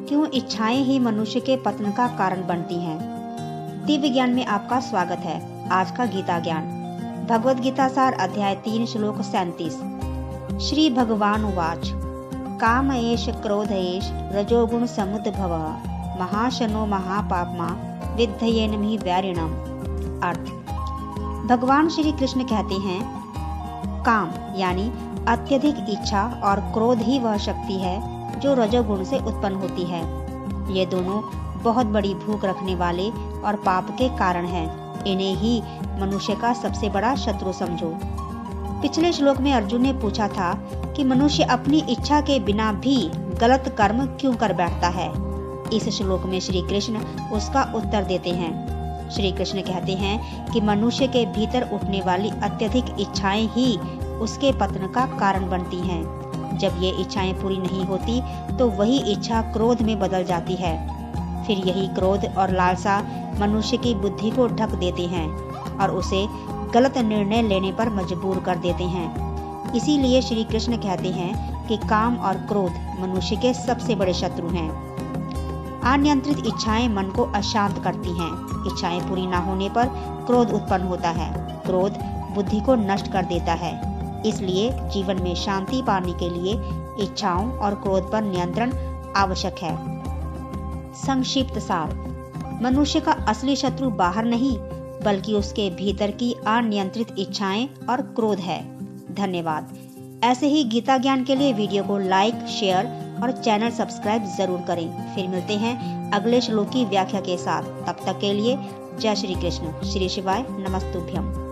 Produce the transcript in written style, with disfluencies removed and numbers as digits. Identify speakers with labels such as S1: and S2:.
S1: क्यों इच्छाएं ही मनुष्य के पतन का कारण बनती हैं। दिव्य ज्ञान में आपका स्वागत है। आज का गीता ज्ञान भगवद गीता सार अध्याय 3 श्लोक 37। श्री भगवान उवाच काम एष क्रोध एष रजोगुण समुद्भवः महाशनो महापापमा विद्धयेनमहि वैरिणम्। अर्थ, भगवान श्री कृष्ण कहते हैं, काम यानी अत्यधिक इच्छा और क्रोध ही वह शक्ति है जो रजोगुण से उत्पन्न होती है। ये दोनों बहुत बड़ी भूख रखने वाले और पाप के कारण हैं। इन्हें ही मनुष्य का सबसे बड़ा शत्रु समझो। पिछले श्लोक में अर्जुन ने पूछा था कि मनुष्य अपनी इच्छा के बिना भी गलत कर्म क्यों कर बैठता है। इस श्लोक में श्री कृष्ण उसका उत्तर देते हैं। श्री कृष्ण कहते हैं कि मनुष्य के भीतर उठने वाली अत्यधिक इच्छाएं ही उसके पतन का कारण बनती हैं। जब ये इच्छाएं पूरी नहीं होती तो वही इच्छा क्रोध में बदल जाती है। फिर यही क्रोध और लालसा मनुष्य की बुद्धि को ढक देते हैं और उसे गलत निर्णय लेने पर मजबूर कर देते हैं। इसीलिए श्री कृष्ण कहते हैं कि काम और क्रोध मनुष्य के सबसे बड़े शत्रु हैं। अनियंत्रित इच्छाएं मन को अशांत करती हैं। इच्छाएं पूरी ना होने पर क्रोध उत्पन्न होता है। क्रोध बुद्धि को नष्ट कर देता है। इसलिए जीवन में शांति पाने के लिए इच्छाओं और क्रोध पर नियंत्रण आवश्यक है। संक्षिप्त सार, मनुष्य का असली शत्रु बाहर नहीं बल्कि उसके भीतर की अनियंत्रित इच्छाएं और क्रोध है। धन्यवाद। ऐसे ही गीता ज्ञान के लिए वीडियो को लाइक, शेयर और चैनल सब्सक्राइब जरूर करें। फिर मिलते हैं अगले श्लोक की व्याख्या के साथ। तब तक के लिए जय श्री कृष्ण। श्री शिवाय नमस्तुभ्यम।